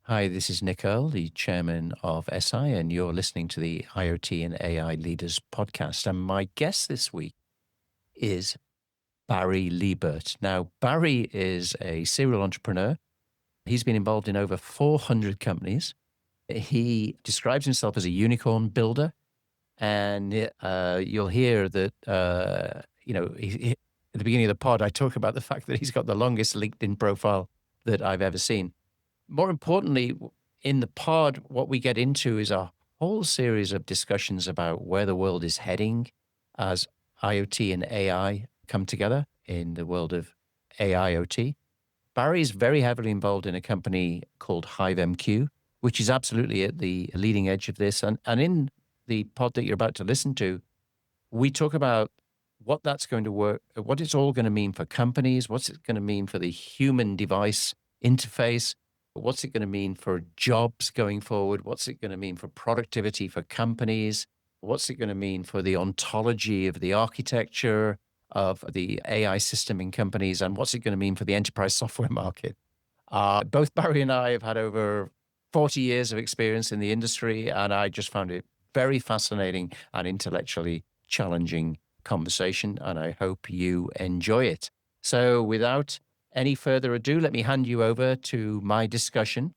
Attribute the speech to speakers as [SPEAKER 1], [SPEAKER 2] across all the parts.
[SPEAKER 1] Hi, this is Nick Earl, the chairman of SI, and you're listening to the IoT and AI Leaders podcast. And my guest this week is Barry Libert. Now, Barry is a serial entrepreneur. He's been involved in over 400 companies. He describes himself as a unicorn builder. And you'll hear that, at the beginning of the pod, I talk about the fact that he's got the longest LinkedIn profile that I've ever seen. More importantly, in the pod, what we get into is a whole series of discussions about where the world is heading as IoT and AI come together in the world of AIoT. Barry is very heavily involved in a company called HiveMQ, which is absolutely at the leading edge of this. And in the pod that you're about to listen to, we talk about what that's going to work, what it's all going to mean for companies, what's it going to mean for the human device interface, what's it going to mean for jobs going forward, what's it going to mean for productivity for companies, what's it going to mean for the ontology of the architecture of the AI system in companies, and what's it going to mean for the enterprise software market. Both Barry and I have had over 40 years of experience in the industry, and I just found it very fascinating and intellectually challenging conversation, and I hope you enjoy it. So without any further ado, let me hand you over to my discussion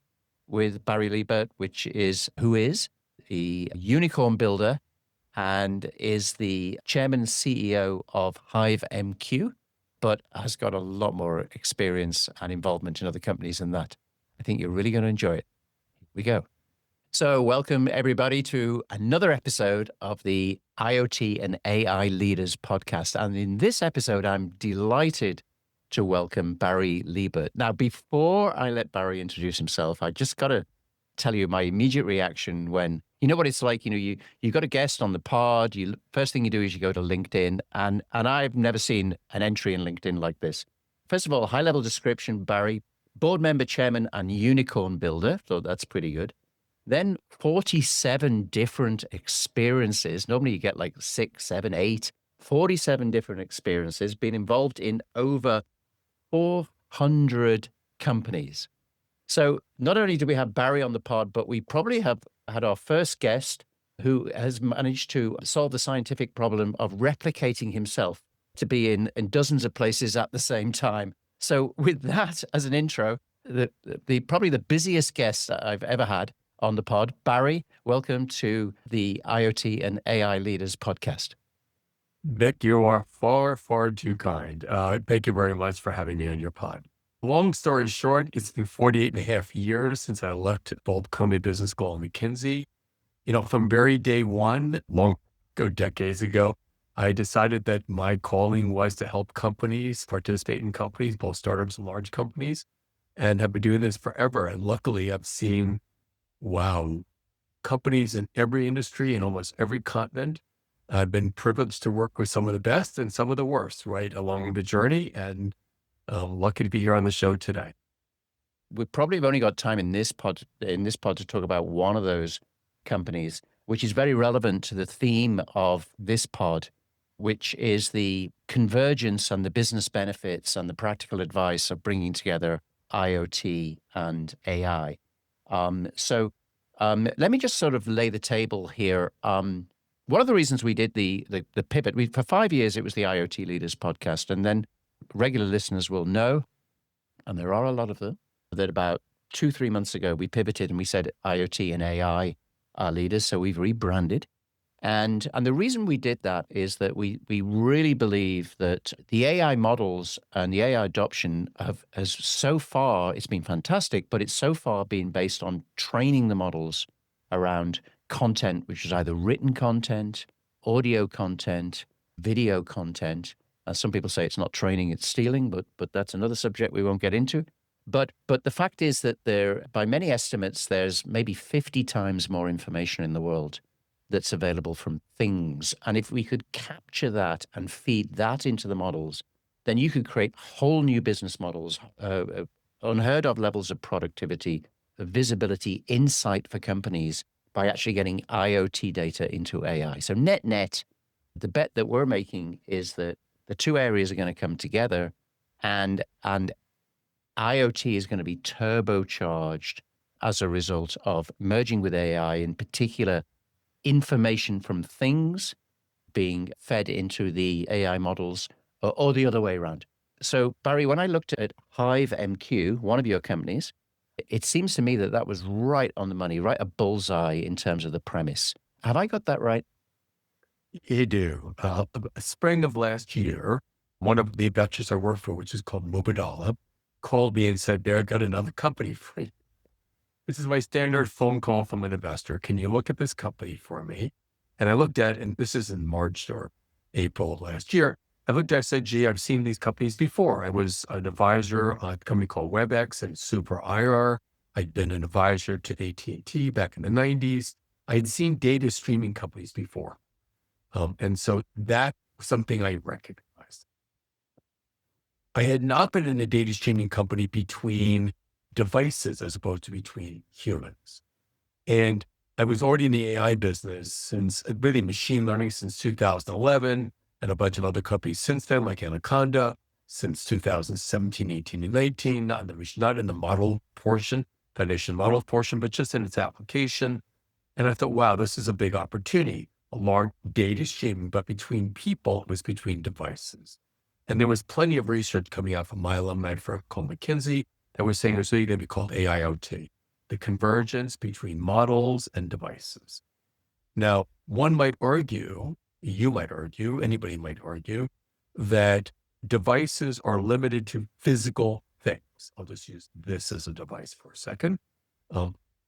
[SPEAKER 1] with Barry Libert, who is the unicorn builder and is the chairman and CEO of HiveMQ, but has got a lot more experience and involvement in other companies than that. I think you're really going to enjoy it. Here we go. So welcome everybody to another episode of the IoT and AI Leaders podcast. And in this episode, I'm delighted to welcome Barry Libert. Now, before I let Barry introduce himself, I just got to tell you my immediate reaction when, you know what it's like, you got a guest on the pod, first thing you do is you go to LinkedIn, and I've never seen an entry in LinkedIn like this. First of all, high-level description, Barry, board member, chairman, and unicorn builder, so that's pretty good. Then 47 different experiences. Normally you get like 6, 7, 8, 47 different experiences, been involved in over 400 companies. So not only do we have Barry on the pod, but we probably have had our first guest who has managed to solve the scientific problem of replicating himself to be in dozens of places at the same time. So with that as an intro, probably the busiest guest that I've ever had on the pod, Barry, welcome to the IoT and AI Leaders podcast.
[SPEAKER 2] Nick, you are far, far too kind. Thank you very much for having me on your pod. Long story short, it's been 48 and a half years since I left both Columbia Business School and McKinsey. From very day one, long ago, decades ago, I decided that my calling was to help companies participate in companies, both startups and large companies, and have been doing this forever. And luckily, I've seen, wow, companies in every industry in almost every continent. I've been privileged to work with some of the best and some of the worst, right, along the journey, and lucky to be here on the show today.
[SPEAKER 1] We probably have only got time in this pod to talk about one of those companies, which is very relevant to the theme of this pod, which is the convergence and the business benefits and the practical advice of bringing together IoT and AI. Let me just sort of lay the table here. One of the reasons we did the pivot, for 5 years, it was the IoT Leaders podcast. And then regular listeners will know, and there are a lot of them, that about 2-3 months ago, we pivoted and we said IoT and AI are leaders. So we've rebranded. And the reason we did that is that we really believe that the AI models and the AI adoption has so far, it's been fantastic, but it's so far been based on training the models around content, which is either written content, audio content, video content. Some people say it's not training, it's stealing, but that's another subject we won't get into. But the fact is that by many estimates, there's maybe 50 times more information in the world that's available from things. And if we could capture that and feed that into the models, then you could create whole new business models, unheard of levels of productivity, visibility, insight for companies by actually getting IoT data into AI. So net, the bet that we're making is that the two areas are going to come together, and IoT is going to be turbocharged as a result of merging with AI, in particular, information from things being fed into the AI models, or the other way around. So, Barry, when I looked at HiveMQ, one of your companies, it seems to me that that was right on the money, right a bullseye in terms of the premise. Have I got that right?
[SPEAKER 2] You do. Spring of last year, one of the investors I work for, which is called Mubadala, called me and said, "Derek, got another company for you. This is my standard phone call from an investor. Can you look at this company for me?" And I looked at, and this is in March or April of last year. I looked at, I said, "Gee, I've seen these companies before. I was an advisor on a company called WebEx and Super IR. I'd been an advisor to AT&T back in the 90s. I had seen data streaming companies before. And so that was something I recognized. I had not been in a data streaming company between devices as opposed to between humans. And I was already in the AI business since really machine learning since 2011 and a bunch of other companies since then, like Anaconda, since 2017, 18, and 19, not in the model portion, foundation model portion, but just in its application. And I thought, wow, this is a big opportunity. A large data streaming, but between people, it was between devices. And there was plenty of research coming out from my alumni firm called McKinsey that was saying there's really going to be called AIoT, the convergence between models and devices. Now, one might argue, you might argue, anybody might argue, that devices are limited to physical things. I'll just use this as a device for a second.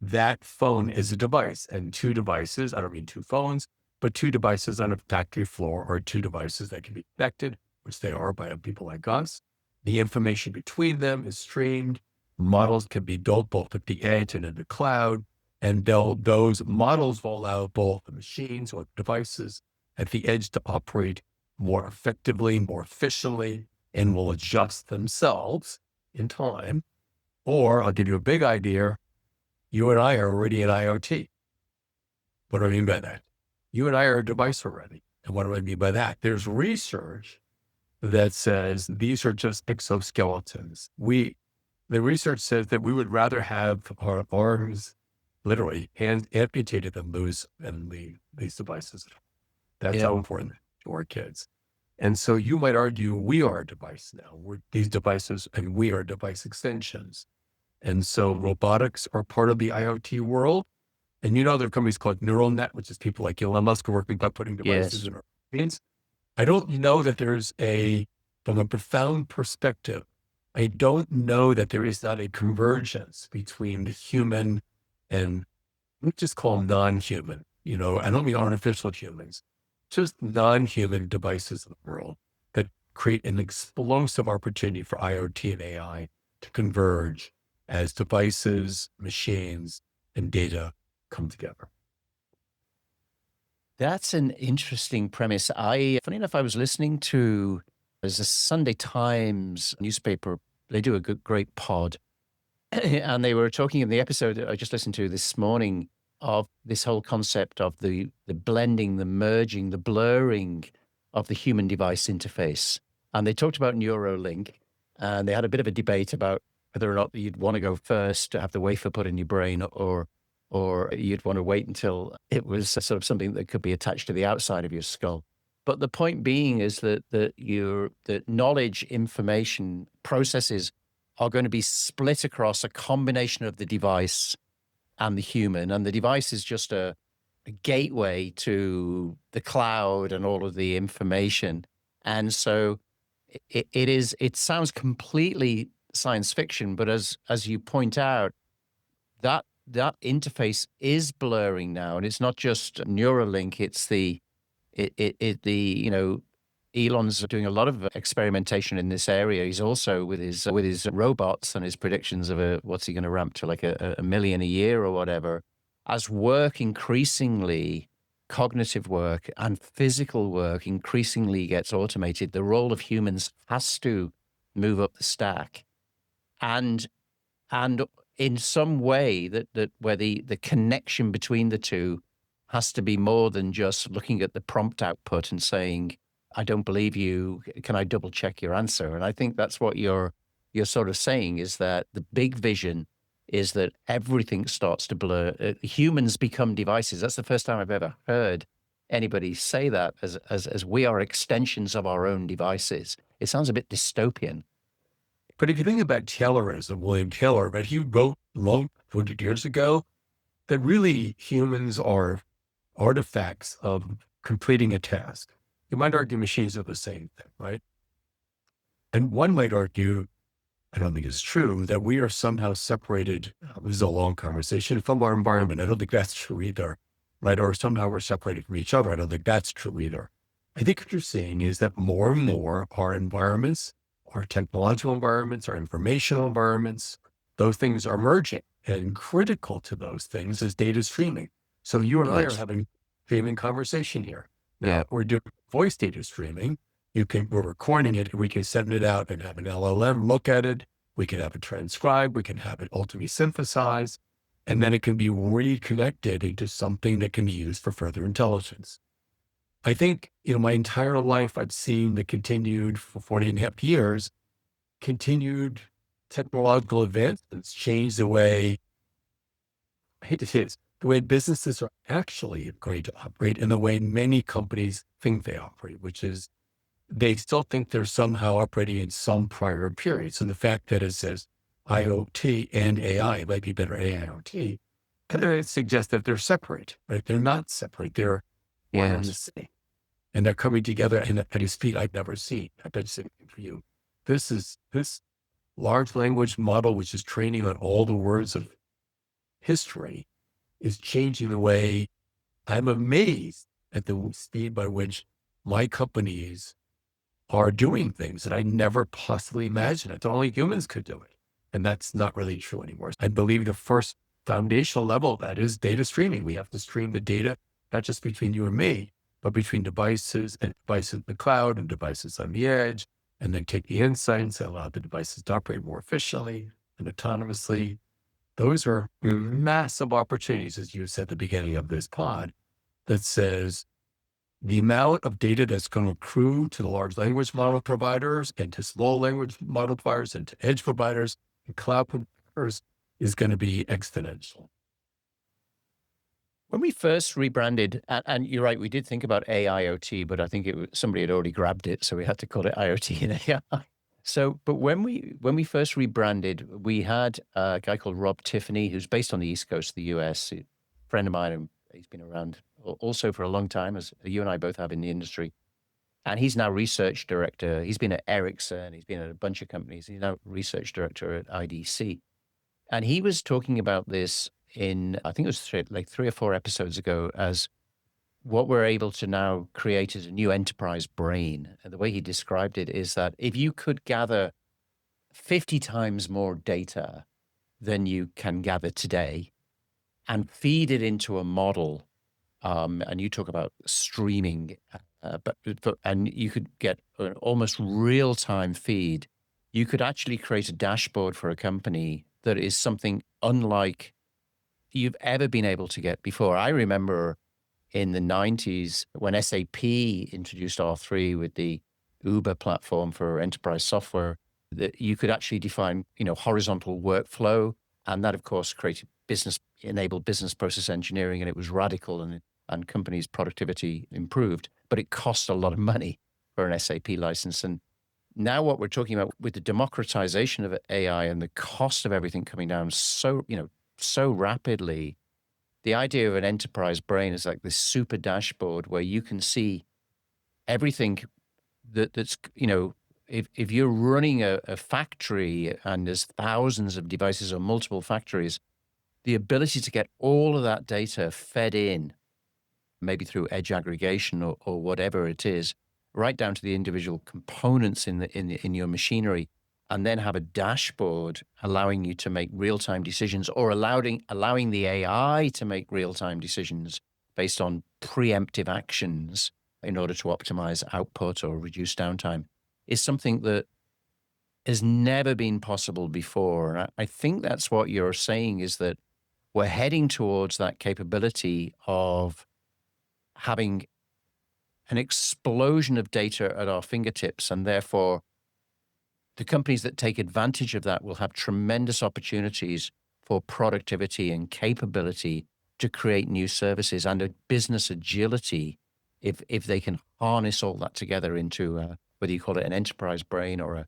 [SPEAKER 2] That phone is a device, and two devices, I don't mean two phones, but two devices on a factory floor are two devices that can be connected, which they are by people like us. The information between them is streamed. Models can be built both at the edge and in the cloud. And those models will allow both the machines or devices at the edge to operate more effectively, more efficiently, and will adjust themselves in time. Or I'll give you a big idea. You and I are already in IoT. What do I mean by that? You and I are a device already. And what do I mean by that? There's research that says these are just exoskeletons. The research says that we would rather have our arms, literally, hands amputated than lose these devices. That's
[SPEAKER 1] Yeah.
[SPEAKER 2] how important to our kids. And so you might argue we are a device now. These devices, and we are device extensions. And so robotics are part of the IoT world. And there are companies called neural net, which is people like Elon Musk are working by putting devices
[SPEAKER 1] Yes.
[SPEAKER 2] in our brains. I don't know that from a profound perspective, I don't know that there is not a convergence between the human and let's just call them non-human. I don't mean artificial humans, just non-human devices in the world that create an explosive opportunity for IoT and AI to converge as devices, machines, and data come together.
[SPEAKER 1] That's an interesting premise. Funny enough, I was listening to, there's a Sunday Times newspaper. They do a great pod. And they were talking in the episode that I just listened to this morning of this whole concept of the blending, the merging, the blurring of the human device interface. And they talked about Neuralink, and they had a bit of a debate about whether or not you'd want to go first to have the wafer put in your brain, or you'd want to wait until it was sort of something that could be attached to the outside of your skull. But the point being is that knowledge, information, processes are going to be split across a combination of the device and the human. And the device is just a gateway to the cloud and all of the information. And so it sounds completely science fiction, but as you point out, that interface is blurring now, and it's not just Neuralink. It's Elon's doing a lot of experimentation in this area. He's also with his robots and his predictions of what's he going to ramp to, like a million a year or whatever. As work increasingly, cognitive work and physical work increasingly gets automated, the role of humans has to move up the stack, and in some way that where the connection between the two has to be more than just looking at the prompt output and saying, I don't believe you, can I double check your answer? And I think that's what you're sort of saying, is that the big vision is that everything starts to blur. Humans become devices. That's the first time I've ever heard anybody say that, as we are extensions of our own devices. It sounds a bit dystopian.
[SPEAKER 2] But if you think about Taylorism, William Taylor, but he wrote long 100 years ago that really humans are artifacts of completing a task. You might argue machines are the same thing, right? And one might argue, I don't think it's true, that we are somehow separated. This is a long conversation from our environment. I don't think that's true either, right? Or somehow we're separated from each other. I don't think that's true either. I think what you're seeing is that more and more our environments, our technological environments, our informational environments, those things are merging, and critical to those things is data streaming. So you and I are
[SPEAKER 1] Yes.
[SPEAKER 2] having streaming conversation here.
[SPEAKER 1] Yeah.
[SPEAKER 2] Now we're doing voice data streaming. We're recording it and we can send it out and have an LLM look at it. We can have it transcribed. We can have it ultimately synthesized, and then it can be reconnected into something that can be used for further intelligence. I think, my entire life, I've seen the continued, for 40 and a half years, continued technological advancements change the way, I hate to say this, the way businesses are actually going to operate and the way many companies think they operate, which is they still think they're somehow operating in some prior periods. And the fact that it says IoT and AI, it might be better AIoT, it suggests that they're separate, right? They're not separate. They're one and the
[SPEAKER 1] Yes.
[SPEAKER 2] same. And they're coming together at a speed I've never seen. I bet it's for you. This large language model, which is training on all the words of history, is changing the way I'm amazed at the speed by which my companies are doing things that I never possibly imagined. I thought only humans could do it. And that's not really true anymore. I believe the first foundational level of that is data streaming. We have to stream the data, not just between you and me, but between devices and devices in the cloud and devices on the edge, and then take the insights and allow the devices to operate more efficiently and autonomously. Those are massive opportunities, as you said at the beginning of this pod, that says the amount of data that's going to accrue to the large language model providers and to small language model providers and to edge providers and cloud providers is going to be exponential.
[SPEAKER 1] When we first rebranded, and you're right, we did think about AIoT, but I think somebody had already grabbed it, so we had to call it IoT and AI. So, but when we first rebranded, we had a guy called Rob Tiffany, who's based on the East Coast of the US, a friend of mine, and he's been around also for a long time, as you and I both have in the industry. And he's now research director. He's been at Ericsson. He's been at a bunch of companies. He's now research director at IDC. And he was talking about this in, I think it was three or four episodes ago, as what we're able to now create is a new enterprise brain. And the way he described it is that if you could gather 50 times more data than you can gather today and feed it into a model, and you talk about streaming, and you could get an almost real-time feed, you could actually create a dashboard for a company that is something unlike you've ever been able to get before. I remember in the 90s when SAP introduced R3 with the Uber platform for enterprise software, that you could actually define, horizontal workflow. And that, of course, enabled business process engineering, and it was radical, and companies' productivity improved. But it cost a lot of money for an SAP license. And now what we're talking about with the democratization of AI and the cost of everything coming down so rapidly, the idea of an enterprise brain is like this super dashboard where you can see everything that's, if you're running a factory and there's thousands of devices or multiple factories, the ability to get all of that data fed in, maybe through edge aggregation or whatever it is, right down to the individual components in your machinery, and then have a dashboard allowing you to make real-time decisions, or allowing the AI to make real-time decisions based on preemptive actions in order to optimize output or reduce downtime, is something that has never been possible before. And I think that's what you're saying, is that we're heading towards that capability of having an explosion of data at our fingertips, and therefore the companies that take advantage of that will have tremendous opportunities for productivity and capability to create new services and a business agility if they can harness all that together into whether you call it an enterprise brain or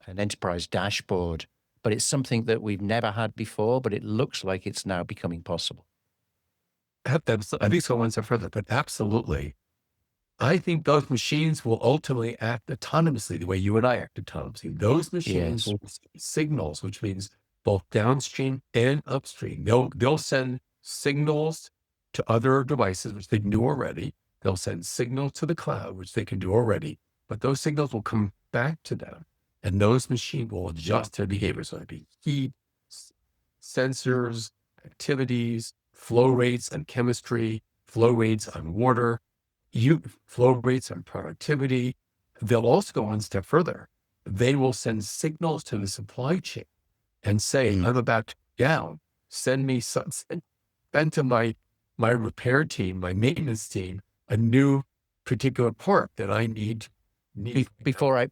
[SPEAKER 1] an enterprise dashboard. But it's something that we've never had before, but it looks like it's now becoming possible.
[SPEAKER 2] I think so one step further, but absolutely. I think those machines will ultimately act autonomously the way you and I act autonomously. Those machines
[SPEAKER 1] Yes.
[SPEAKER 2] will receive signals, which means both downstream and upstream. They'll send signals to other devices, which they can do already. They'll send signals to the cloud, which they can do already. But those signals will come back to them, and those machines will adjust their behavior. So it'd be heat, sensors, activities, flow rates and chemistry, flow rates on water, flow rates and productivity. They'll also go one step further. They will send signals to the supply chain and say, I'm about to go down. Send to my repair team, my maintenance team, a new particular part that I need
[SPEAKER 1] Before it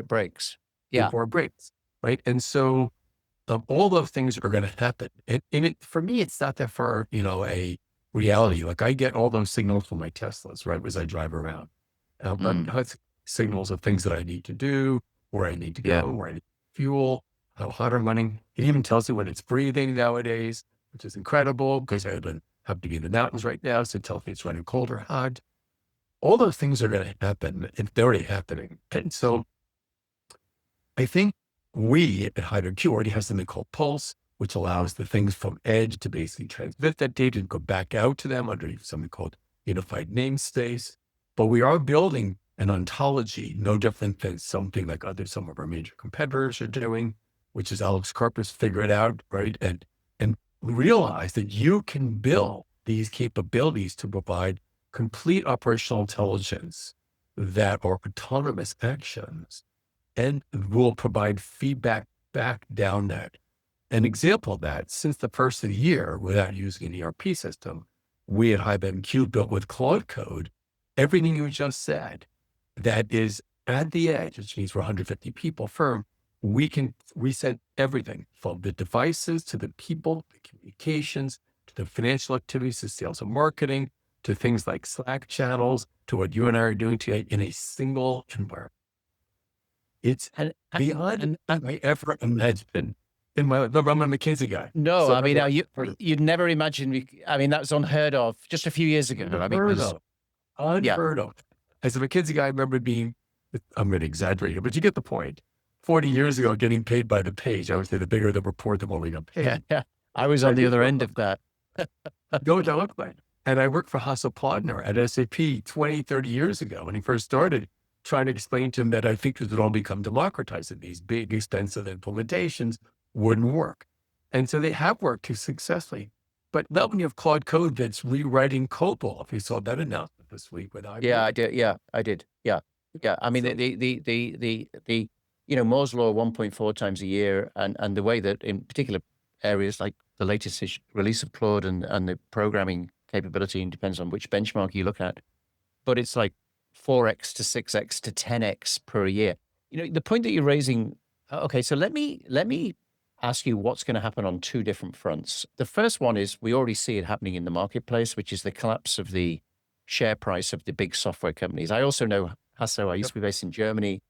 [SPEAKER 1] breaks. Yeah.
[SPEAKER 2] before it breaks. Right. And so all those things are going to happen. And for me, it's not that far, a reality. Like I get all those signals from my Teslas, right, as I drive around. But it's signals of things that I need to do, where I need to go, where I need fuel, how hot I'm running. It even tells you when it's breathing nowadays, which is incredible because I have to be in the mountains right now. So it tells me it's running cold or hot. All those things are going to happen, and they're already happening. And so I think we at HiveMQ already have something called Pulse, which allows the things from edge to basically transmit that data and go back out to them under something called unified namespace. But we are building an ontology, no different than something like some of our major competitors are doing, which is Alex Karp's figure it out, right? And realize that you can build these capabilities to provide complete operational intelligence that are autonomous actions and will provide feedback back down that. An example of that, since the first of the year, without using an ERP system, we at HiveMQ built with Claude Code, everything you just said, that is at the edge, which means we're 150 people firm, we send everything from the devices to the people, the communications, to the financial activities, to sales and marketing, to things like Slack channels, to what you and I are doing today in a single environment. It's beyond I ever imagined in my life. I'm a McKinsey guy.
[SPEAKER 1] No,
[SPEAKER 2] So
[SPEAKER 1] I mean, you'd never imagine. I mean, that was unheard of just a few years ago.
[SPEAKER 2] Unheard of. As a McKinsey guy, I remember I'm going to exaggerate it, but you get the point. 40 years ago, getting paid by the page, I would say the bigger the report, the more we got paid.
[SPEAKER 1] Yeah. I was on the other end of that.
[SPEAKER 2] Go to look like. And I worked for Hasso Plotner at SAP 20, 30 years ago when he first started, trying to explain to him that I think this would all become democratized and these big, expensive implementations wouldn't work. And so they have worked successfully. But now when you have Claude Code that's rewriting COBOL, if you saw that announcement this week with IBM.
[SPEAKER 1] Yeah, I did. Yeah, I did. Yeah. I mean, the Moore's law 1.4 times a year, and the way that in particular areas like the latest release of Claude and the programming capability, and depends on which benchmark you look at, but it's like 4x to 6x to 10x per year. The point that you're raising. Okay, so let me ask you what's going to happen on two different fronts. The first one is we already see it happening in the marketplace, which is the collapse of the share price of the big software companies. I also know Hasso. I used to be based in Germany.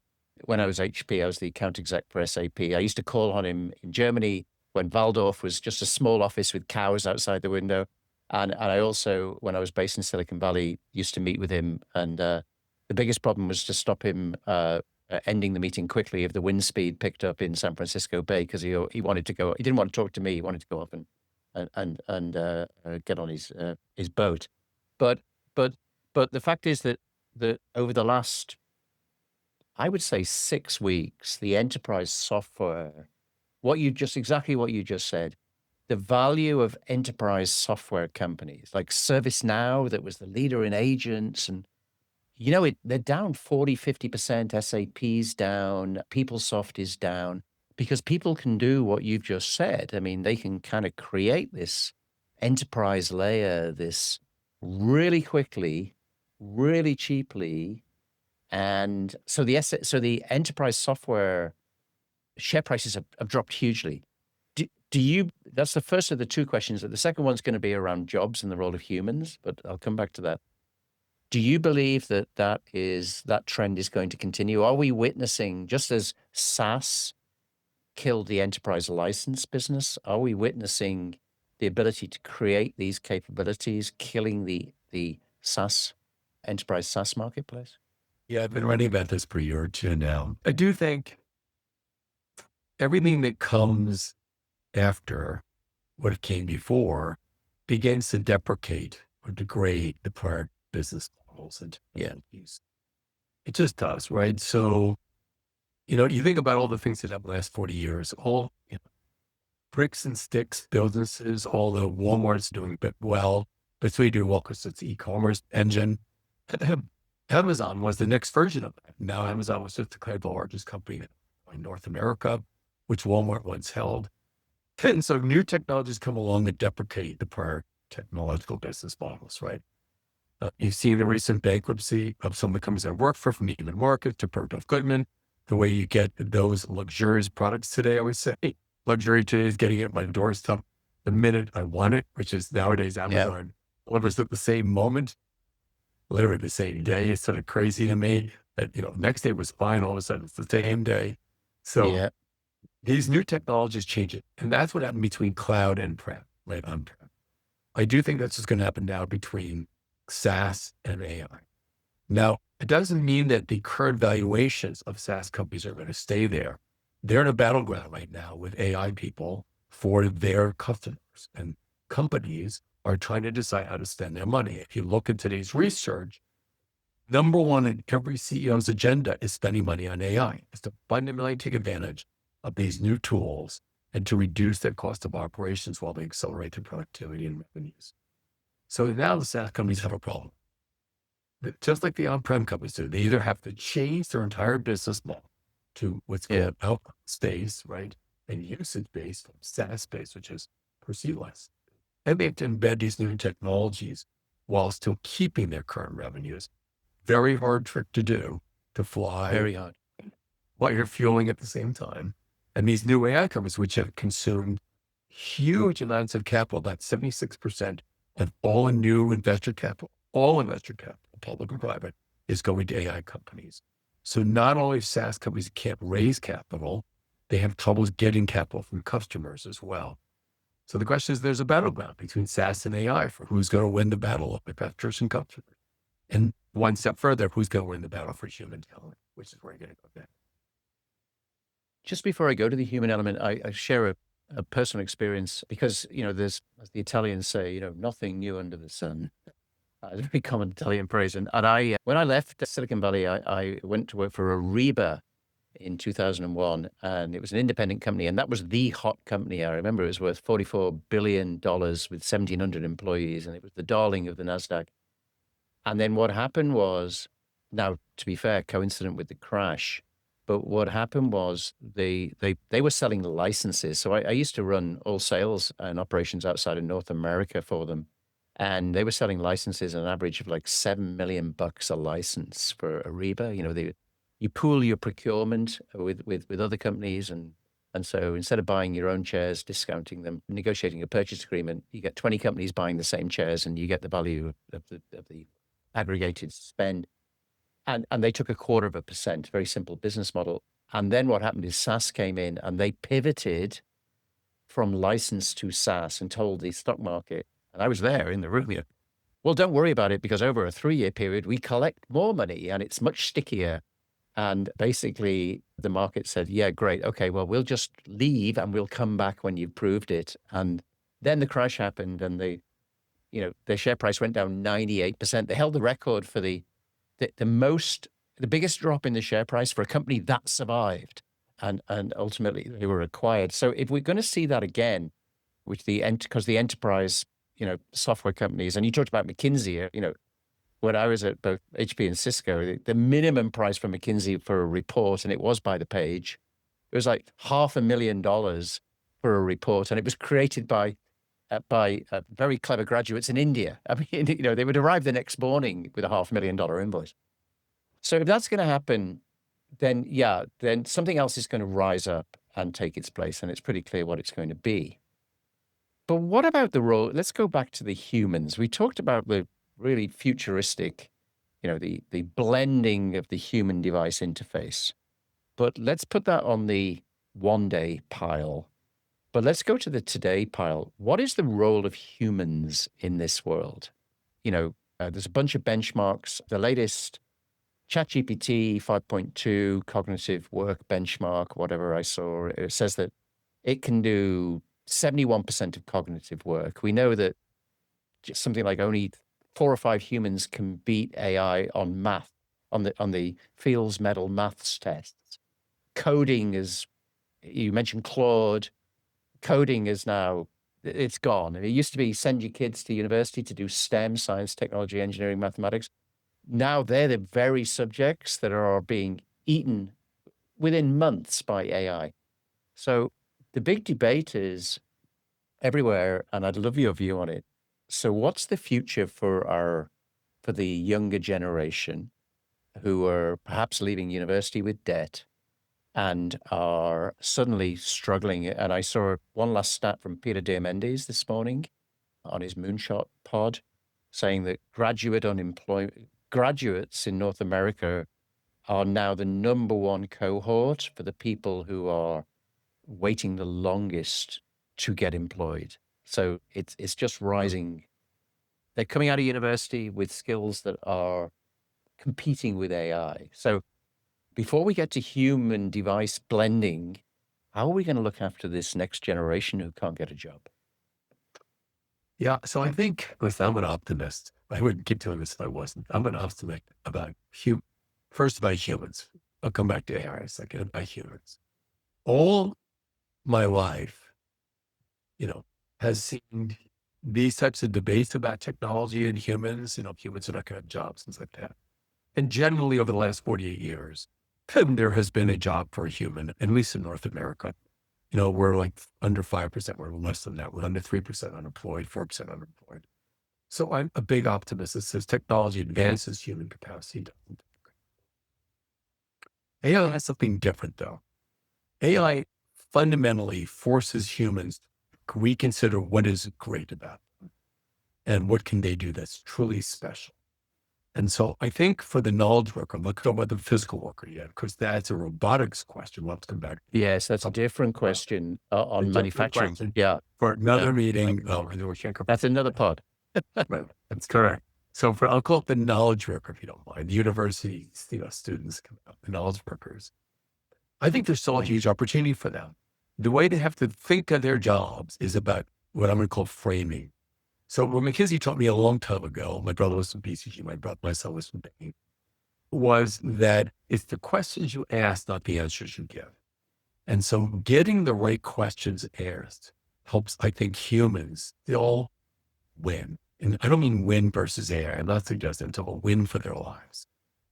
[SPEAKER 1] When I was HP, I was the account exec for SAP. I used to call on him in Germany when Waldorf was just a small office with cows outside the window. And I also, when I was based in Silicon Valley, used to meet with him. And the biggest problem was to stop him ending the meeting quickly if the wind speed picked up in San Francisco Bay, because he wanted to go. He didn't want to talk to me. He wanted to go off and get on his boat. But the fact is that over the last, I would say 6 weeks, the enterprise software, exactly what you just said, the value of enterprise software companies like ServiceNow, that was the leader in agents, and they're down 40, 50%, SAP's down, PeopleSoft is down, because people can do what you've just said. I mean, they can kind of create this enterprise layer, this really quickly, really cheaply. And so the enterprise software share prices have dropped hugely. That's the first of the two questions. The second one's going to be around jobs and the role of humans, but I'll come back to that. Do you believe that trend is going to continue? Are we witnessing, just as SaaS killed the enterprise license business, are we witnessing the ability to create these capabilities killing the enterprise SaaS marketplace?
[SPEAKER 2] Yeah, I've been writing about this for a year or two now. I do think everything that comes after what came before begins to deprecate or degrade the prior business models and technologies. It just does, right? So, you think about all the things that happened the last 40 years, all bricks and sticks businesses, all the Walmart's doing well, but so you do well because it's e-commerce engine. Amazon was the next version of that. Now Amazon was just declared the largest company in North America, which Walmart once held. And so new technologies come along that deprecate the prior technological business models, right? You've seen the recent bankruptcy of some of the companies I work for, from Neiman Marcus to Bergdorf Goodman. The way you get those luxurious products today, I would say, luxury today is getting it at my doorstep the minute I want it, which is nowadays Amazon delivers at the same moment, literally the same day. It's sort of crazy to me that, next day was fine. All of a sudden it's the same day. So these new technologies change it. And that's what happened between cloud and prem, right? On-prem. I do think that's just going to happen now between SaaS and AI. Now, it doesn't mean that the current valuations of SaaS companies are going to stay there. They're in a battleground right now with AI people for their customers, and companies are trying to decide how to spend their money. If you look at today's research, number one in every CEO's agenda is spending money on AI. It's to fundamentally take advantage of these new tools and to reduce their cost of operations while they accelerate their productivity and revenues. So now the SaaS companies have a problem. Just like the on-prem companies do, they either have to change their entire business model to what's called outcome-based, right? And usage-based, SaaS-based, which is perceived less. And they have to embed these new technologies while still keeping their current revenues. Very hard trick to do, to fly.
[SPEAKER 1] Very hard.
[SPEAKER 2] While you're fueling at the same time. And these new AI companies, which have consumed huge amounts of capital, about 76% of all new investor capital, public and private, is going to AI companies. So not only SaaS companies can't raise capital, they have troubles getting capital from customers as well. So the question is, there's a battleground between SaaS and AI for who's going to win the battle of investors and customers. And one step further, who's going to win the battle for human talent, which is where you're going to go next.
[SPEAKER 1] Just before I go to the human element, I share a personal experience because, there's, as the Italians say, nothing new under the sun. It's a very common Italian phrase. And I, when I left Silicon Valley, I went to work for Ariba in 2001, and it was an independent company, and that was the hot company. I remember it was worth $44 billion with 1,700 employees, and it was the darling of the NASDAQ. And then what happened was, now, to be fair, coincident with the crash, but what happened was they were selling licenses. So I used to run all sales and operations outside of North America for them. And they were selling licenses at an average of like $7 million a license for Ariba. You pool your procurement with other companies. And so instead of buying your own chairs, discounting them, negotiating a purchase agreement, you get 20 companies buying the same chairs and you get the value of the aggregated spend. And they took 0.25%, very simple business model. And then what happened is SaaS came in and they pivoted from license to SaaS and told the stock market, and I was there in the room here, well, don't worry about it because over a 3-year period, we collect more money and it's much stickier. And basically the market said, yeah, great. Okay, well, we'll just leave and we'll come back when you've proved it. And then the crash happened and their share price went down 98%. They held the record for the biggest drop in the share price for a company that survived, and ultimately they were acquired. So if we're going to see that again, which because the enterprise, software companies, and you talked about McKinsey, when I was at both HP and Cisco, the minimum price for McKinsey for a report, and it was by the page, it was like $500,000 for a report, and it was created by very clever graduates in India. I mean, they would arrive the next morning with a $500,000 invoice. So if that's going to happen, then something else is going to rise up and take its place, and it's pretty clear what it's going to be. But what about the role? Let's go back to the humans. We talked about the really futuristic, the blending of the human device interface. But let's put that on the one day pile. But let's go to the today pile. What is the role of humans in this world? There's a bunch of benchmarks. The latest ChatGPT 5.2 cognitive work benchmark, whatever I saw, it says that it can do 71% of cognitive work. We know that just something like only 4 or 5 humans can beat AI on math, on the Fields Medal maths tests. Coding is, you mentioned Claude, coding is now, it's gone. It used to be send your kids to university to do STEM, science, technology, engineering, mathematics. Now they're the very subjects that are being eaten within months by AI. So the big debate is everywhere, and I'd love your view on it. So what's the future for the younger generation who are perhaps leaving university with debt and are suddenly struggling? And I saw one last stat from Peter Diamandis this morning on his Moonshot pod saying that graduates in North America are now the number one cohort for the people who are waiting the longest to get employed. So it's just rising. They're coming out of university with skills that are competing with AI. So before we get to human device blending, how are we going to look after this next generation who can't get a job?
[SPEAKER 2] Yeah. So I think, listen, I'm an optimist. I wouldn't keep doing this if I wasn't. I'm an optimist about first about humans. I'll come back to AI in a second, about humans. All my life, has seen these types of debates about technology and humans, humans are not going to have jobs, things like that. And generally over the last 48 years, there has been a job for a human, at least in North America. We're like under 5%, we're less than that. We're under 3% unemployed, 4% unemployed. So I'm a big optimist that says technology advances human capacity. AI has something different though. AI fundamentally forces humans to reconsider what is great about them and what can they do that's truly special. And so I think for the knowledge worker, let's go about the physical worker yet, because that's a robotics question. We'll have to come back.
[SPEAKER 1] Yes, that's a different question on manufacturing. Yeah.
[SPEAKER 2] For another
[SPEAKER 1] Yeah.
[SPEAKER 2] meeting.
[SPEAKER 1] That's another pod.
[SPEAKER 2] Right. That's correct. So I'll call it the knowledge worker, if you don't mind. The university, students, the knowledge workers. I think there's still a huge opportunity for them. The way they have to think of their jobs is about what I'm going to call framing. So what McKinsey taught me a long time ago, my brother was from BCG, my son was from Bain, was that it's the questions you ask, not the answers you give. And so getting the right questions asked helps, I think, humans still win. And I don't mean win versus AI. I'm not suggesting it's a win for their lives,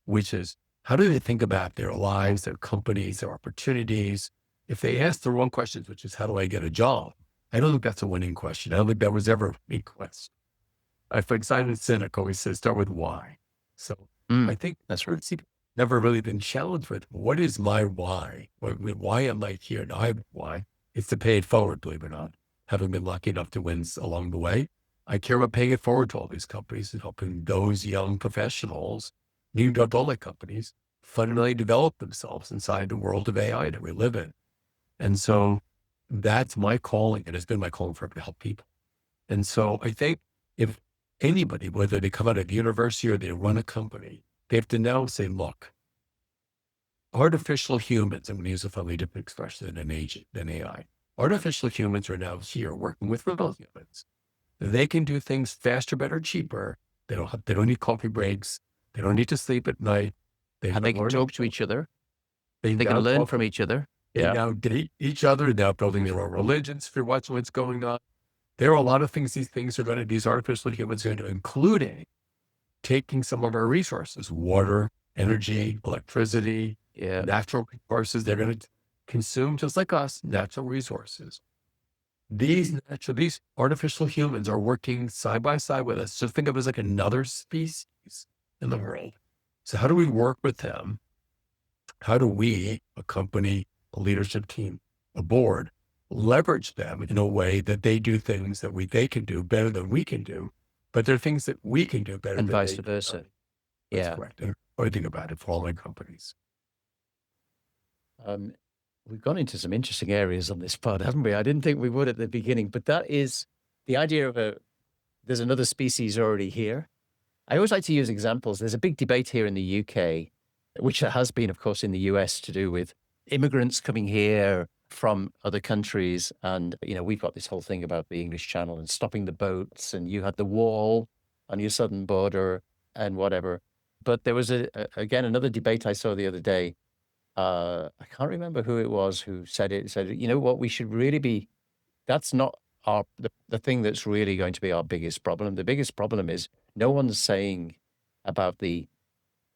[SPEAKER 2] which is how do they think about their lives, their companies, their opportunities? If they ask the wrong questions, which is how do I get a job? I don't think that's a winning question. I don't think that was ever a big question. I think Simon Sinek always says, start with why. So I think
[SPEAKER 1] that's right.
[SPEAKER 2] Never really been challenged with what is my why? Why am I here? And I have why. It's to pay it forward, believe it or not. Having been lucky enough to win along the way, I care about paying it forward to all these companies and helping those young professionals, new adult companies, fundamentally develop themselves inside the world of AI that we live in. And so that's my calling. It has been my calling forever to help people. And so I think if anybody, whether they come out of university or they run a company, they have to now say, look, artificial humans, I'm going to use a slightly different expression than AI. Artificial humans are now here working with real humans. They can do things faster, better, cheaper. They don't need coffee breaks. They don't need to sleep at night.
[SPEAKER 1] And they can talk to each other. They can learn from each other.
[SPEAKER 2] They now date each other. They're building their own religions if you're watching what's going on. There are a lot of things these artificial humans are going to do, including taking some of our resources, water, energy, electricity, natural resources. They're going to consume, just like us, natural resources. These artificial humans are working side by side with us. So think of it as like another species in the world. So how do we work with them? How do we, a company, a leadership team, a board, leverage them in a way that they do things that they can do better than we can do, but they're things that we can do better
[SPEAKER 1] And
[SPEAKER 2] than
[SPEAKER 1] vice
[SPEAKER 2] they can.
[SPEAKER 1] versa.
[SPEAKER 2] That's
[SPEAKER 1] Yeah.
[SPEAKER 2] correct. And what do you think about it for all our companies?
[SPEAKER 1] Um, we've gone into some interesting areas on this part, haven't we? I didn't think we would at the beginning, but that is the idea of there's another species already here. I always like to use examples. There's a big debate here in the UK, which there has been, of course, in the US, to do with immigrants coming here from other countries. And, we've got this whole thing about the English Channel and stopping the boats, and you had the wall on your southern border and whatever. But there was, again, another debate I saw the other day. I can't remember who it was who said it. Said, you know what, we should really be, that's not the thing that's really going to be our biggest problem. The biggest problem is no one's saying about the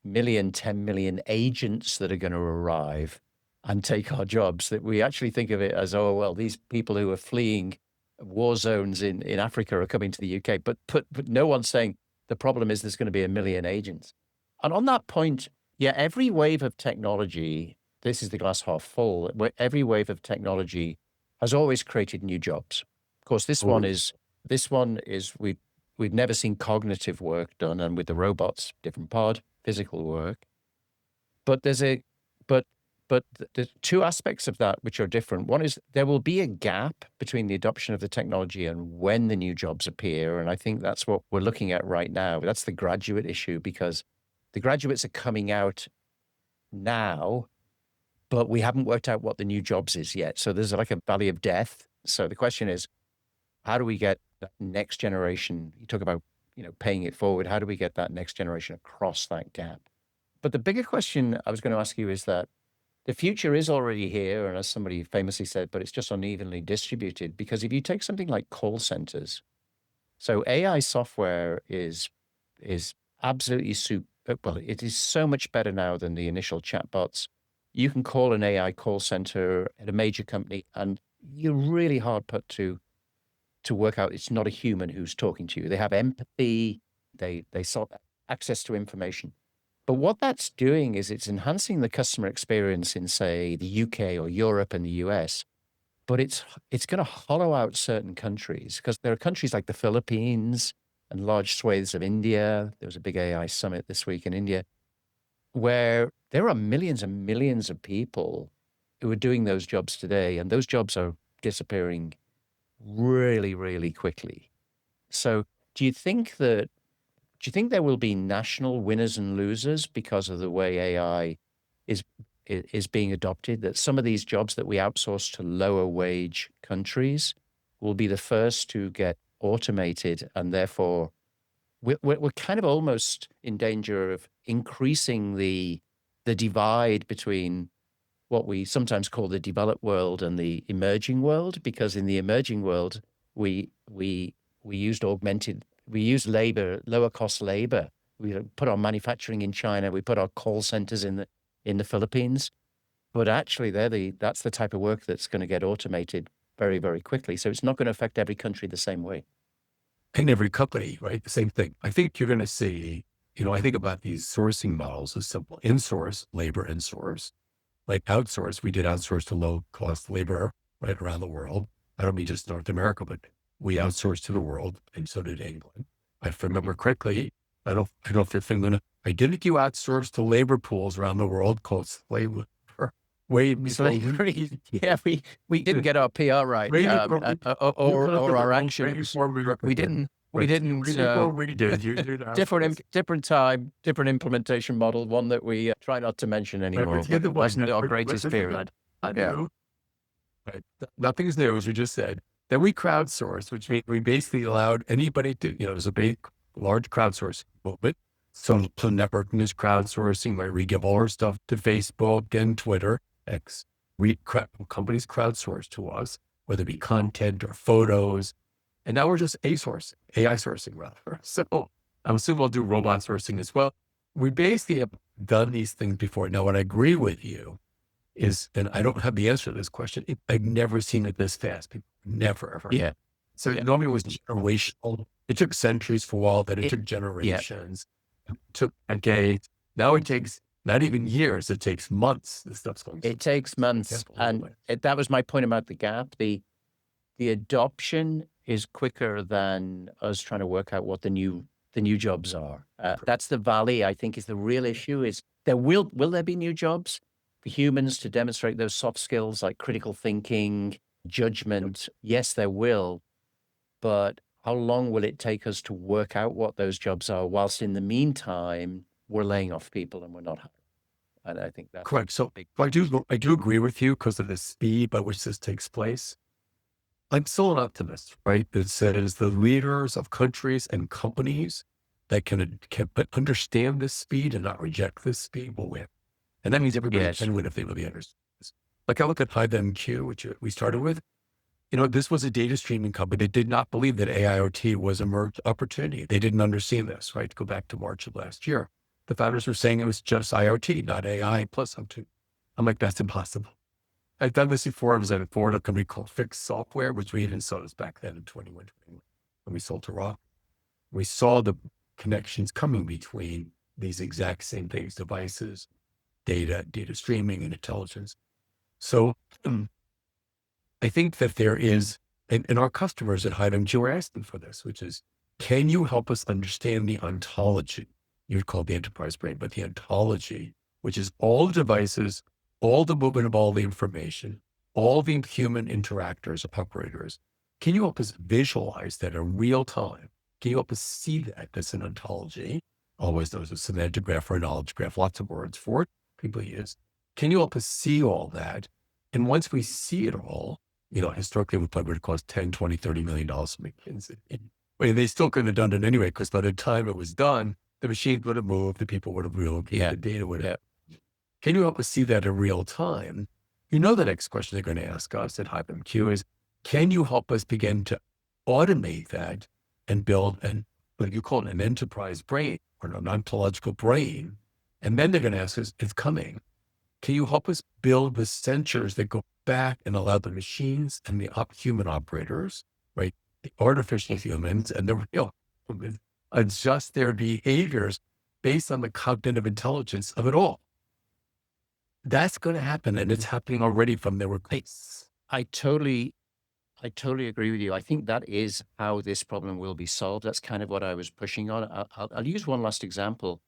[SPEAKER 1] 10 million agents that are going to arrive and take our jobs, that we actually think of it as, oh, well, these people who are fleeing war zones in Africa are coming to the UK. But no one's saying the problem is there's going to be 1 million agents. And on that point, yeah, every wave of technology, this is the glass half full, every wave of technology has always created new jobs. Of course, this one is we've never seen cognitive work done, and with the robots, different part, physical work. But there's two aspects of that which are different. One is there will be a gap between the adoption of the technology and when the new jobs appear, and I think that's what we're looking at right now. That's the graduate issue, because the graduates are coming out now, but we haven't worked out what the new jobs is yet. So there's like a valley of death. So the question is, how do we get that next generation? You talk about, paying it forward. How do we get that next generation across that gap? But the bigger question I was going to ask you is that the future is already here. And as somebody famously said, but it's just unevenly distributed. Because if you take something like call centers, so AI software is absolutely well, it is so much better now than the initial chatbots. You can call an AI call center at a major company, and you're really hard put to work out it's not a human who's talking to you. They have empathy, they sought access to information. But what that's doing is it's enhancing the customer experience in, say, the UK or Europe and the US. But it's going to hollow out certain countries, because there are countries like the Philippines and large swathes of India. There was a big AI summit this week in India, where there are millions and millions of people who are doing those jobs today, and those jobs are disappearing really, really quickly. So do you think there will be national winners and losers because of the way AI is being adopted, that some of these jobs that we outsource to lower wage countries will be the first to get automated, and therefore we're kind of almost in danger of increasing the divide between what we sometimes call the developed world and the emerging world? Because in the emerging world, we used labor, lower cost labor. We put our manufacturing in China. We put our call centers in the Philippines. But actually, that's the type of work that's going to get automated very, very quickly. So it's not going to affect every country the same way.
[SPEAKER 2] In every company, right? The same thing. I think you're going to see, I think about these sourcing models as simple: insource, labor insource, like outsource. We did outsource to low cost labor right around the world. I don't mean just North America, but we outsourced to the world, and so did England. If I remember correctly, I don't know if you're Finland. Didn't you outsource to labor pools around the world called slave
[SPEAKER 1] Slavery. Yeah, we didn't get our PR right, or our actions. We didn't. We didn't. Different time, different implementation model. One that we try not to mention anymore. Wasn't our greatest period.
[SPEAKER 2] I know. Right. Nothing's new, as you just said. Then we crowdsourced, which means we basically allowed anybody to, there's a big, large crowdsourcing movement. So networking is crowdsourcing, where we give all our stuff to Facebook and Twitter, X. Companies crowdsource to us, whether it be content or photos. And now we're just AI sourcing rather. So I'm assuming we'll do robot sourcing as well. We basically have done these things before. Now, what I agree with you is, and I don't have the answer to this question, I've never seen it this fast. Never, ever.
[SPEAKER 1] Yeah.
[SPEAKER 2] So normally it was generational. It took centuries for a while, then it took generations. It took decades. Now it takes Not even years. It takes months. This stuff's going so
[SPEAKER 1] It takes
[SPEAKER 2] fast. I
[SPEAKER 1] months,
[SPEAKER 2] can't believe
[SPEAKER 1] and
[SPEAKER 2] it.
[SPEAKER 1] that was my point about the gap. The adoption is quicker than us trying to work out what the new jobs are. That's the valley. I think is the real issue. Is there will there be new jobs for humans to demonstrate those soft skills like critical thinking,
[SPEAKER 2] Yep.
[SPEAKER 1] judgment? Yes, there will, but how long will it take us to work out what those jobs are? Whilst in the meantime, we're laying off people and we're not hiring. And I think that's
[SPEAKER 2] Correct. So
[SPEAKER 1] big.
[SPEAKER 2] I do agree with you because of the speed by which this takes place. I'm still an optimist, right? That says the leaders of countries and companies that can but understand this speed and not reject this speed will win. And that means everybody
[SPEAKER 1] Yes.
[SPEAKER 2] can win if they really understand this. Like I look at HiveMQ, which we started with. This was a data streaming company that did not believe that AIoT was a merged opportunity. They didn't understand this, right? Go back to March of last year. The founders were saying it was just IoT, not AI plus OT. I'm like, that's impossible. I've done this before. I was at a Florida company called Fix Software, which we even sold us back then in 21, when we sold to Rock. We saw the connections coming between these exact same things, devices, data streaming and intelligence. So I think that there is, and our customers at HiveMQ are asking for this, which is, can you help us understand the ontology? You would call it the enterprise brain, but the ontology, which is all the devices, all the movement of all the information, all the human interactors, operators. Can you help us visualize that in real time? Can you help us see that as an ontology? Always knows a semantic graph or a knowledge graph, lots of words for it. People use. Can you help us see all that? And once we see it all, historically, we probably would have cost 10, 20, $30 million to make things. Well, they still couldn't have done it anyway, because by the time it was done, the machines would have moved, the people would have relocated,
[SPEAKER 1] Yeah.
[SPEAKER 2] the data would have.
[SPEAKER 1] Yeah.
[SPEAKER 2] Can you help us see that in real time? The next question they're going to ask us at HiveMQ is, can you help us begin to automate that and build what you call it, an enterprise brain or an ontological brain? And then they're going to ask us, it's coming. Can you help us build the sensors that go back and allow the machines and the human operators, right, the artificial humans and the real humans, adjust their behaviors based on the cognitive intelligence of it all? That's going to happen, and it's happening already from their replace.
[SPEAKER 1] I totally I totally agree with you. I think that is how this problem will be solved. That's kind of what I was pushing on. I'll use one last example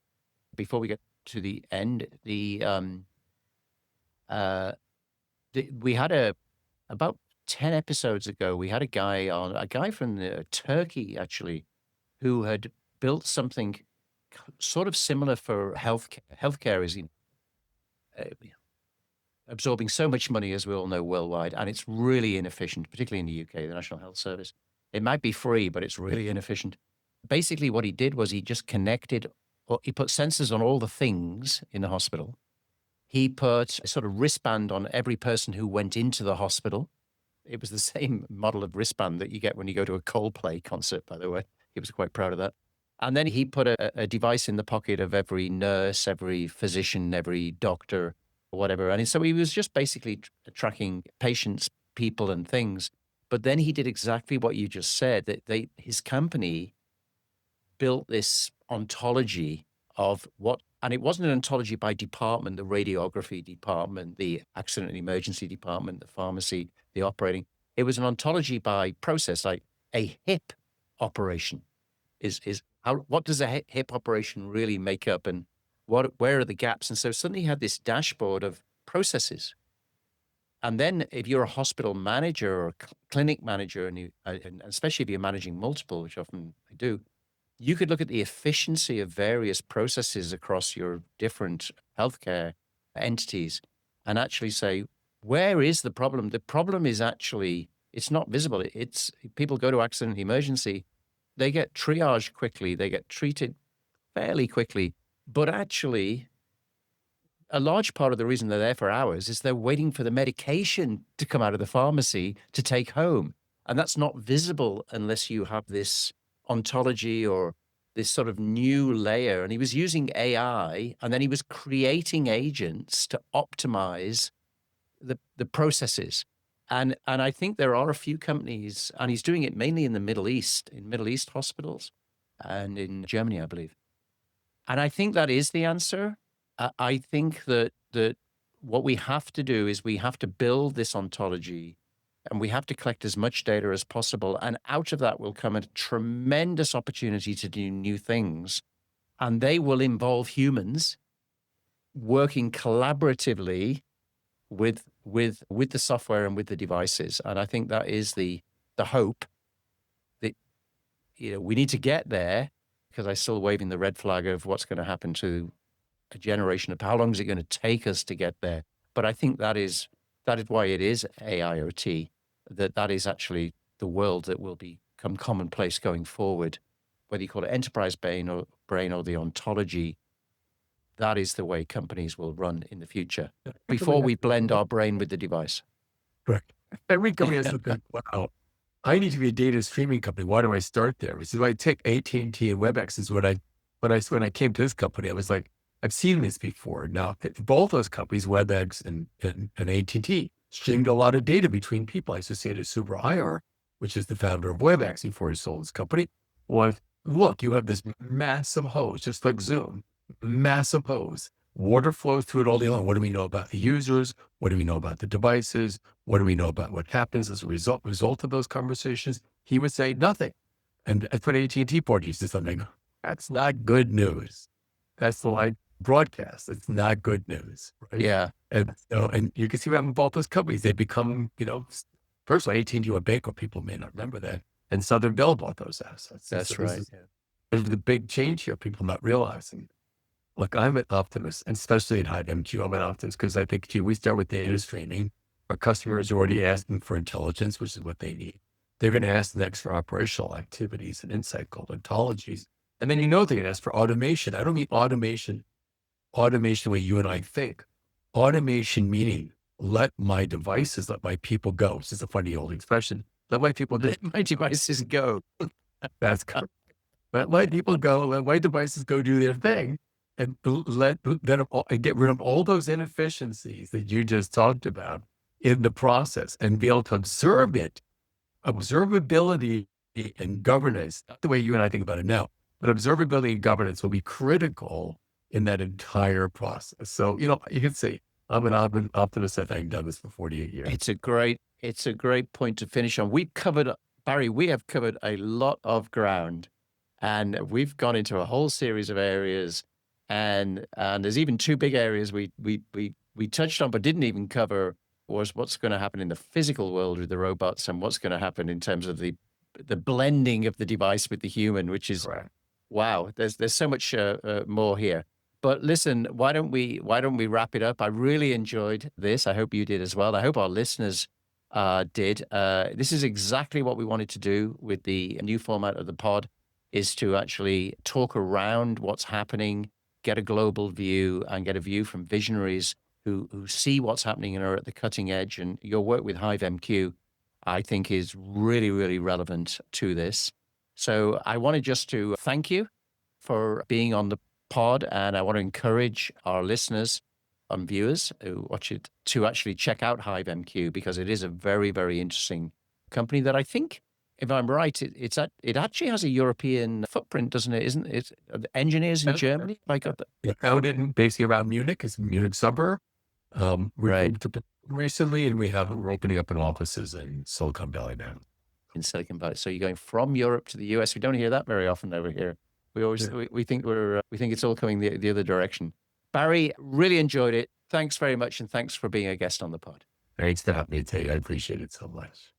[SPEAKER 1] before we get to the end. Uh, we had about 10 episodes ago, we had a guy from Turkey actually, who had built something sort of similar for healthcare is uh, absorbing so much money, as we all know, worldwide, and it's really inefficient, particularly in the UK, the National Health Service. It might be free, but it's really inefficient. Basically, what he did was he just connected, or he put sensors on all the things in the hospital. He put a sort of wristband on every person who went into the hospital. It was the same model of wristband that you get when you go to a Coldplay concert, by the way. He was quite proud of that. And then he put a device in the pocket of every nurse, every physician, every doctor, whatever. And so he was just basically tracking patients, people, and things. But then he did exactly what you just said, that his company built this ontology of what, and it wasn't an ontology by department, the radiography department, the accident and emergency department, the pharmacy, the operating. It was an ontology by process, like a hip operation is how, what does a hip operation really make up, and where are the gaps? And so suddenly you had this dashboard of processes. And then if you're a hospital manager or a clinic manager, and especially if you're managing multiple, which often I do, you could look at the efficiency of various processes across your different healthcare entities and actually say, where is the problem? The problem is actually, it's not visible. It's people go to accident emergency, they get triaged quickly, they get treated fairly quickly, but actually a large part of the reason they're there for hours is they're waiting for the medication to come out of the pharmacy to take home. And that's not visible unless you have this ontology or this sort of new layer. And he was using AI, and then he was creating agents to optimize the processes. And I think there are a few companies, and he's doing it mainly in the Middle East, in Middle East hospitals and in Germany, I believe. And I think that is the answer. I think that what we have to do is we have to build this ontology, and we have to collect as much data as possible. And out of that will come a tremendous opportunity to do new things. And they will involve humans working collaboratively with the software and with the devices. And I think that is the hope that, we need to get there, because I'm still waving the red flag of what's going to happen to a generation of how long is it going to take us to get there. But I think that is why it is AIoT, that is actually the world that will become commonplace going forward. Whether you call it enterprise brain or the ontology, that is the way companies will run in the future, before we blend our brain with the device.
[SPEAKER 2] Correct. Every company has to think, wow, I need to be a data streaming company. Why do I start there? So I take AT&T and WebEx is when I came to this company, I was like, I've seen this before. Now, both those companies, WebEx and AT&T, streamed a lot of data between people. I associated Subra Iyer, which is the founder of WebEx before he sold his company, was, look, you have this massive hose, just like Zoom, massive hose. Water flows through it all day long. What do we know about the users? What do we know about the devices? What do we know about what happens as a result of those conversations? He would say nothing. And that's what AT&T board used to something. That's not good news. That's like broadcast. It's not good news, right?
[SPEAKER 1] Yeah,
[SPEAKER 2] And and you can see what happened with both those companies. They become, personally, AT&T went bankrupt. People may not remember that. And Southern Bell bought those assets. And so
[SPEAKER 1] that's right.
[SPEAKER 2] there's the big change here. People not realizing. Look, I'm an optimist, and especially at HiveMQ, I'm an optimist because I think we start with data streaming. Our customers are already asking for intelligence, which is what they need. They're going to ask next for operational activities and insight called ontologies. And then they're going to ask for automation. I don't mean automation the way you and I think. Automation meaning let my devices, let my people go. This is a funny old expression. Let my people go.
[SPEAKER 1] Let my devices go.
[SPEAKER 2] That's correct. Let my people go. Let my devices go do their thing. And and get rid of all those inefficiencies that you just talked about in the process and be able to observe it. Observability and governance, not the way you and I think about it now, but observability and governance will be critical in that entire process. So, you can say, I'm an optimist. I've done this for 48 years.
[SPEAKER 1] It's a great point to finish on. Barry, we have covered a lot of ground, and we've gone into a whole series of areas. And there's even two big areas we touched on but didn't even cover, was what's going to happen in the physical world with the robots, and what's going to happen in terms of the blending of the device with the human, which is
[SPEAKER 2] Right.
[SPEAKER 1] wow. There's so much more here. But listen, why don't we wrap it up? I really enjoyed this. I hope you did as well. I hope our listeners did. This is exactly what we wanted to do with the new format of the pod, is to actually talk around what's happening, get a global view, and get a view from visionaries who see what's happening and are at the cutting edge. And your work with HiveMQ, I think, is really, really relevant to this. So I wanted just to thank you for being on the pod, and I want to encourage our listeners and viewers who watch it to actually check out HiveMQ, because it is a very, very interesting company that I think, if I'm right, it actually has a European footprint, doesn't it? Isn't it? Engineers in Germany? Have I got that?
[SPEAKER 2] Yeah, founded basically around Munich. It's a Munich suburb. We've
[SPEAKER 1] Right.
[SPEAKER 2] moved to recently, and we're opening up in offices in Silicon Valley now.
[SPEAKER 1] In Silicon Valley. So you're going from Europe to the US. We don't hear that very often over here. We always
[SPEAKER 2] Yeah.
[SPEAKER 1] we think we think it's all coming the other direction. Barry, really enjoyed it. Thanks very much, and thanks for being a guest on the pod.
[SPEAKER 2] Thanks to have me today. I appreciate it so much.